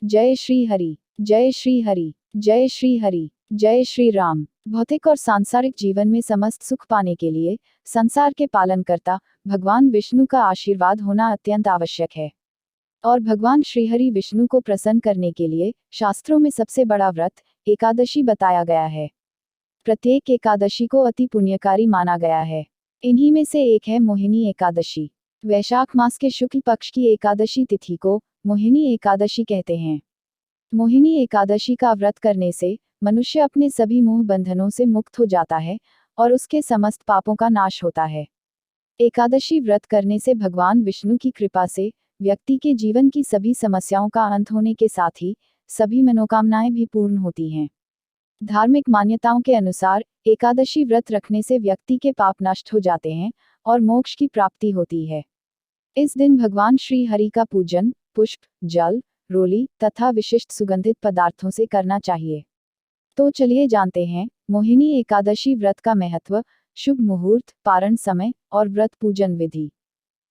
जय श्री हरि, जय श्री हरि, जय श्री हरि, जय श्री राम। भौतिक और सांसारिक जीवन में समस्त सुख पाने के लिए संसार के पालनकर्ता भगवान विष्णु का आशीर्वाद होना अत्यंत आवश्यक है। और भगवान श्रीहरि विष्णु को प्रसन्न करने के लिए शास्त्रों में सबसे बड़ा व्रत एकादशी बताया गया है। प्रत्येक एकादशी को अति पुण्यकारी माना गया है। इन्हीं में से एक है मोहिनी एकादशी। वैशाख मास के शुक्ल पक्ष की एकादशी तिथि को मोहिनी एकादशी कहते हैं। मोहिनी एकादशी का व्रत करने से मनुष्य अपने सभी मोह बंधनों से मुक्त हो जाता है और उसके समस्त पापों का नाश होता है। एकादशी व्रत करने से भगवान विष्णु की कृपा से व्यक्ति के जीवन की सभी समस्याओं का अंत होने के साथ ही सभी मनोकामनाएं भी पूर्ण होती हैं। धार्मिक मान्यताओं के अनुसार एकादशी व्रत रखने से व्यक्ति के पाप नष्ट हो जाते हैं और मोक्ष की प्राप्ति होती है। इस दिन भगवान श्री हरि का पूजन पुष्प, जल, रोली तथा विशिष्ट सुगंधित पदार्थों से करना चाहिए। तो चलिए जानते हैं मोहिनी एकादशी व्रत का महत्व, शुभ मुहूर्त, पारण समय और व्रत पूजन विधि।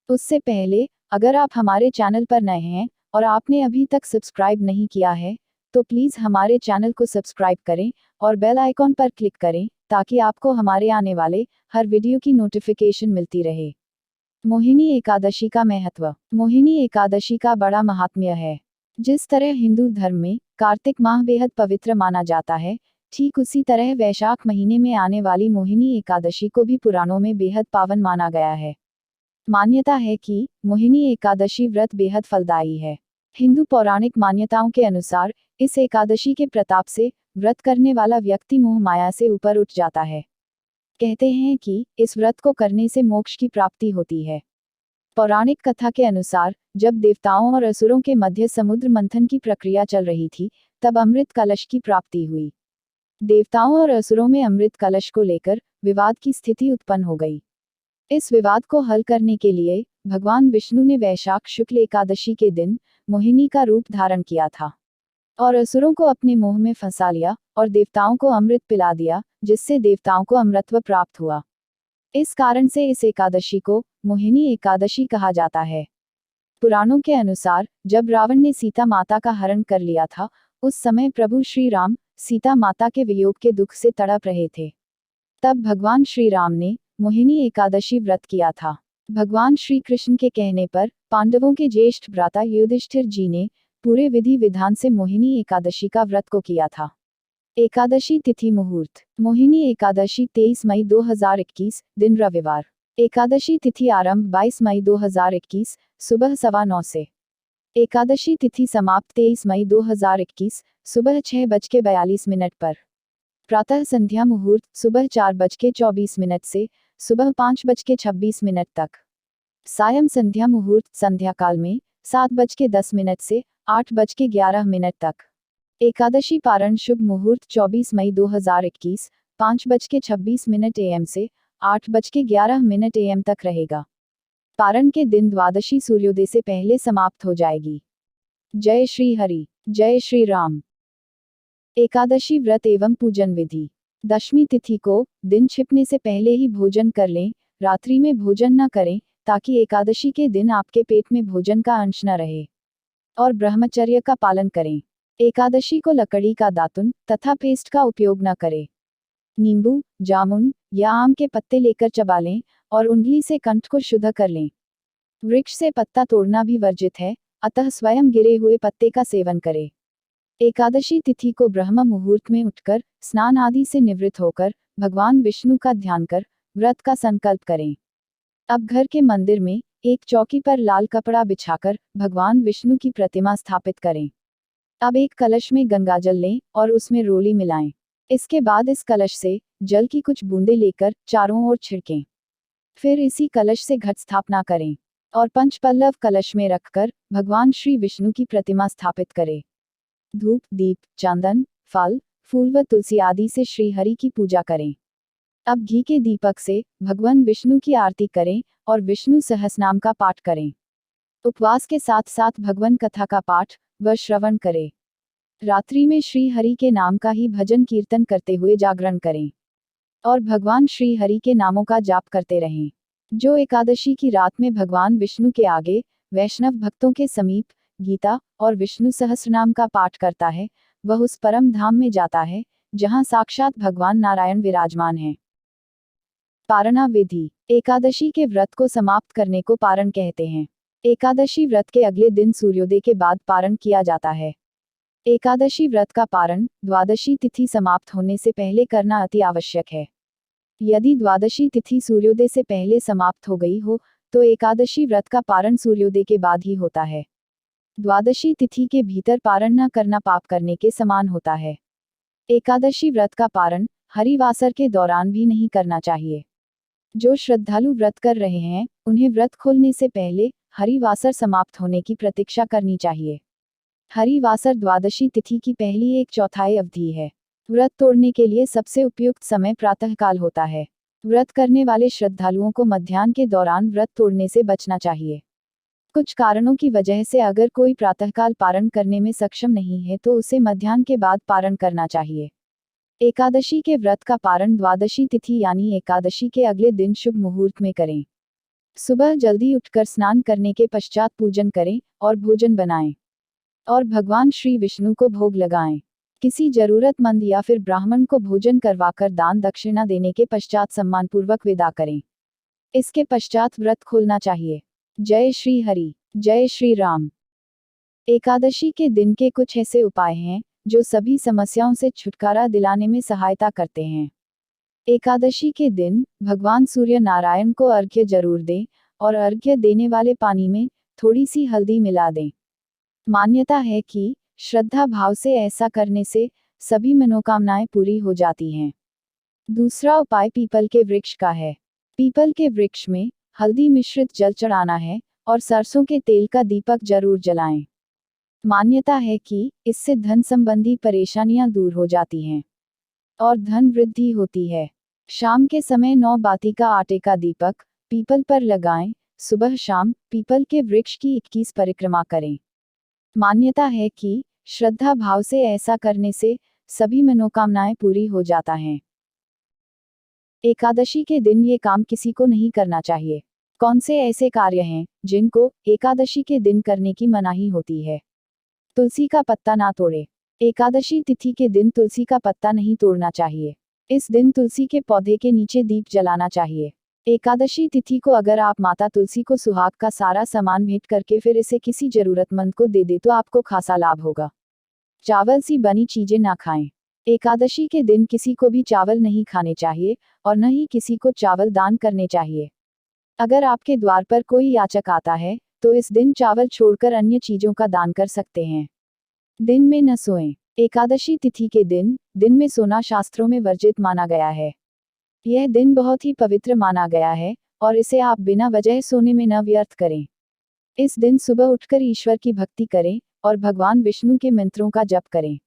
उससे पहले अगर आप हमारे चैनल पर नए हैं और आपने अभी तक सब्सक्राइब नहीं किया है तो प्लीज़ हमारे चैनल को सब्सक्राइब करें और बेल आइकॉन पर क्लिक करें ताकि आपको हमारे आने वाले हर वीडियो की नोटिफिकेशन मिलती रहे। मोहिनी एकादशी का महत्व। मोहिनी एकादशी का बड़ा महात्म्य है। जिस तरह हिंदू धर्म में कार्तिक माह बेहद पवित्र माना जाता है, ठीक उसी तरह वैशाख महीने में आने वाली मोहिनी एकादशी को भी पुराणों में बेहद पावन माना गया है। मान्यता है कि मोहिनी एकादशी व्रत बेहद फलदायी है। हिंदू पौराणिक मान्यताओं के अनुसार इस एकादशी के प्रताप से व्रत करने वाला व्यक्ति मोह माया से ऊपर उठ जाता है। कहते हैं कि इस व्रत को करने से मोक्ष की प्राप्ति होती है। पौराणिक कथा के अनुसार जब देवताओं और असुरों के मध्य समुद्र मंथन की प्रक्रिया चल रही थी तब अमृत कलश की प्राप्ति हुई। देवताओं और असुरों में अमृत कलश को लेकर विवाद की स्थिति उत्पन्न हो गई। इस विवाद को हल करने के लिए भगवान विष्णु ने वैशाख शुक्ल एकादशी के दिन मोहिनी का रूप धारण किया था और असुरों को अपने मोह में फंसा लिया और देवताओं को अमृत पिला दिया, जिससे देवताओं को अमृतत्व प्राप्त हुआ। इस कारण से इस एकादशी को मोहिनी एकादशी कहा जाता है। पुराणों के अनुसार जब रावण ने सीता माता का हरण कर लिया था, उस समय प्रभु श्री राम सीता माता के वियोग के दुख से तड़प रहे थे। तब भगवान श्री राम ने मोहिनी एकादशी व्रत किया था। भगवान श्री कृष्ण के कहने पर पांडवों के ज्येष्ठ भ्राता युधिष्ठिर जी ने पूरे विधि विधान से मोहिनी एकादशी का व्रत को किया था। एकादशी तिथि मुहूर्त। मोहिनी एकादशी 23 मई 2021 दिन रविवार। एकादशी तिथि आरंभ 22 मई 2021 सुबह 9:15 से। एकादशी तिथि समाप्त 23 मई 2021 सुबह 6:42 पर। प्रातः संध्या मुहूर्त सुबह 4:24 से सुबह 5:26 तक। सायं संध्या मुहूर्त संध्या काल में 7:10 से 8:11 तक। एकादशी पारण शुभ मुहूर्त 24 मई 2021 5:26 AM से 8:11 AM तक रहेगा। पारण के दिन द्वादशी सूर्योदय से पहले समाप्त हो जाएगी। जय श्री हरि, जय श्री राम। एकादशी व्रत एवं पूजन विधि। दशमी तिथि को दिन छिपने से पहले ही भोजन कर लें, रात्रि में भोजन न करें ताकि एकादशी के दिन आपके पेट में भोजन का अंश न रहे। और ब्रह्मचर्य का पालन करें। एकादशी को लकड़ी का दातुन तथा पेस्ट का उपयोग न करें। नींबू, जामुन या आम के पत्ते लेकर चबा लें और उंगली से कंठ को शुद्ध कर लें। वृक्ष से पत्ता तोड़ना भी वर्जित है, अतः स्वयं गिरे हुए पत्ते का सेवन करें। एकादशी तिथि को ब्रह्म मुहूर्त में उठकर स्नान आदि से निवृत्त होकर भगवान विष्णु का ध्यान कर व्रत का संकल्प करें। अब घर के मंदिर में एक चौकी पर लाल कपड़ा बिछाकर भगवान विष्णु की प्रतिमा स्थापित करें। अब एक कलश में गंगाजल लें और उसमें रोली मिलाएं। इसके बाद इस कलश से जल की कुछ बूंदें लेकर चारों ओर छिड़कें। फिर इसी कलश से घट स्थापना करें और पंचपल्लव कलश में रखकर भगवान श्री विष्णु की प्रतिमा स्थापित करें। धूप, दीप, चंदन, फल, फूल व तुलसी आदि से श्री हरि की पूजा करें। अब घी के दीपक से भगवान विष्णु की आरती करें और विष्णु सहस्रनाम का पाठ करें। उपवास के साथ साथ भगवान कथा का पाठ व श्रवण करें। रात्रि में श्री हरि के नाम का ही भजन कीर्तन करते हुए जागरण करें और भगवान श्री हरि के नामों का जाप करते रहें। जो एकादशी की रात में भगवान विष्णु के आगे वैष्णव भक्तों के समीप गीता और विष्णु सहस्रनाम का पाठ करता है वह उस परम धाम में जाता है जहां साक्षात भगवान नारायण विराजमान हैं। पारणा विधि। एकादशी के व्रत को समाप्त करने को पारण कहते हैं। एकादशी व्रत के अगले दिन सूर्योदय के बाद पारण किया जाता है। एकादशी व्रत का पारण द्वादशी तिथि समाप्त होने से पहले करना अति आवश्यक है। यदि द्वादशी तिथि सूर्योदय से पहले समाप्त हो गई हो तो एकादशी व्रत का पारण सूर्योदय के बाद ही होता है। द्वादशी तिथि के भीतर पारण न करना पाप करने के समान होता है। एकादशी व्रत का पारण हरिवासर के दौरान भी नहीं करना चाहिए। जो श्रद्धालु व्रत कर रहे हैं उन्हें व्रत खोलने से पहले हरिवासर समाप्त होने की प्रतीक्षा करनी चाहिए। हरिवासर द्वादशी तिथि की पहली 1/4 अवधि है। व्रत तोड़ने के लिए सबसे उपयुक्त समय प्रातःकाल होता है। व्रत करने वाले श्रद्धालुओं को मध्याह्न के दौरान व्रत तोड़ने से बचना चाहिए। कुछ कारणों की वजह से अगर कोई प्रातःकाल पारण करने में सक्षम नहीं है तो उसे मध्याह्न के बाद पारण करना चाहिए। एकादशी के व्रत का पारण द्वादशी तिथि यानी एकादशी के अगले दिन शुभ मुहूर्त में करें। सुबह जल्दी उठकर स्नान करने के पश्चात पूजन करें और भोजन बनाएं और भगवान श्री विष्णु को भोग लगाएं। किसी जरूरतमंद या फिर ब्राह्मण को भोजन करवाकर दान दक्षिणा देने के पश्चात सम्मानपूर्वक विदा करें। इसके पश्चात व्रत खोलना चाहिए। जय श्री हरि, जय श्री राम। एकादशी के दिन के कुछ ऐसे उपाय हैं जो सभी समस्याओं से छुटकारा दिलाने में सहायता करते हैं। एकादशी के दिन भगवान सूर्य नारायण को अर्घ्य जरूर दें और अर्घ्य देने वाले पानी में थोड़ी सी हल्दी मिला दें। मान्यता है कि श्रद्धा भाव से ऐसा करने से सभी मनोकामनाएं पूरी हो जाती हैं। दूसरा उपाय पीपल के वृक्ष का है। पीपल के वृक्ष में हल्दी मिश्रित जल चढ़ाना है और सरसों के तेल का दीपक जरूर जलाएं। मान्यता है कि इससे धन संबंधी परेशानियां दूर हो जाती हैं और धन वृद्धि होती है। शाम के समय 9 बाती का आटे का दीपक पीपल पर लगाएं। सुबह शाम पीपल के वृक्ष की 21 परिक्रमा करें। मान्यता है कि श्रद्धा भाव से ऐसा करने से सभी मनोकामनाएं पूरी हो जाता हैं। एकादशी के दिन ये काम किसी को नहीं करना चाहिए। कौन से ऐसे कार्य हैं जिनको एकादशी के दिन करने की मनाही होती है? तुलसी का पत्ता ना तोड़े। एकादशी तिथि के दिन तुलसी का पत्ता नहीं तोड़ना चाहिए। इस दिन तुलसी के पौधे के नीचे दीप जलाना चाहिए। एकादशी तिथि को अगर आप माता तुलसी को सुहाग का सारा सामान भेंट करके फिर इसे किसी जरूरतमंद को दे दे तो आपको खासा लाभ होगा। चावल सी बनी चीजें ना खाएं। एकादशी के दिन किसी को भी चावल नहीं खाने चाहिए और न ही किसी को चावल दान करने चाहिए। अगर आपके द्वार पर कोई याचक आता है तो इस दिन चावल छोड़कर अन्य चीजों का दान कर सकते हैं। दिन में न सोएं। एकादशी तिथि के दिन में सोना शास्त्रों में वर्जित माना गया है। यह दिन बहुत ही पवित्र माना गया है और इसे आप बिना वजह सोने में न व्यर्थ करें। इस दिन सुबह उठकर ईश्वर की भक्ति करें और भगवान विष्णु के मंत्रों का जप करें।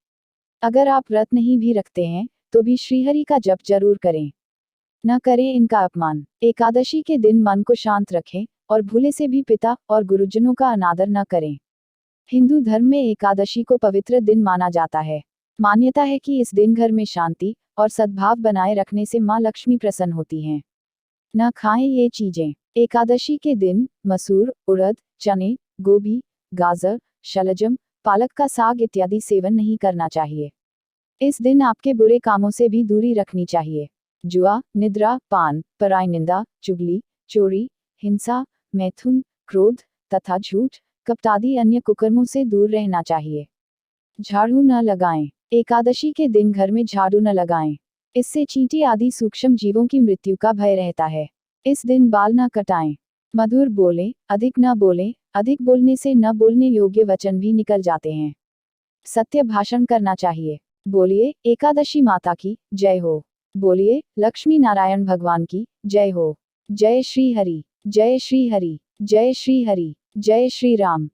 अगर आप व्रत नहीं भी रखते हैं तो भी श्रीहरि का जप जरूर करें। न करें इनका अपमान। एकादशी के दिन मन को शांत रखें और भूले से भी पिता और गुरुजनों का अनादर न करें। हिंदू धर्म में एकादशी को पवित्र दिन माना जाता है। मान्यता है कि इस दिन घर में शांति और सद्भाव बनाए रखने से मां लक्ष्मी प्रसन्न होती हैं। न खाएं ये चीजें। एकादशी के दिन मसूर, उड़द, चने, गोभी, गाजर, शलजम, पालक का साग इत्यादि सेवन नहीं करना चाहिए। इस दिन आपके बुरे कामों से भी दूरी रखनी चाहिए। जुआ, निद्रा, पान, पराई निंदा, चुगली, चोरी, हिंसा, मैथुन, क्रोध तथा झूठ, कपटादि अन्य कुकर्मों से दूर रहना चाहिए। झाड़ू न लगाएं। एकादशी के दिन घर में झाड़ू न लगाएं। इससे चींटी आदि सूक्ष्म जीवों की मृत्यु का भय रहता है। इस दिन बाल न कटाएं। मधुर बोलें, अधिक न बोलें। अधिक बोलने से न बोलने योग्य वचन भी निकल जाते हैं। सत्य भाषण करना चाहिए। बोलिए एकादशी माता की जय हो। बोलिए लक्ष्मी नारायण भगवान की जय हो। जय श्री हरि, जय श्री हरि, जय श्री हरि, जय श्री राम।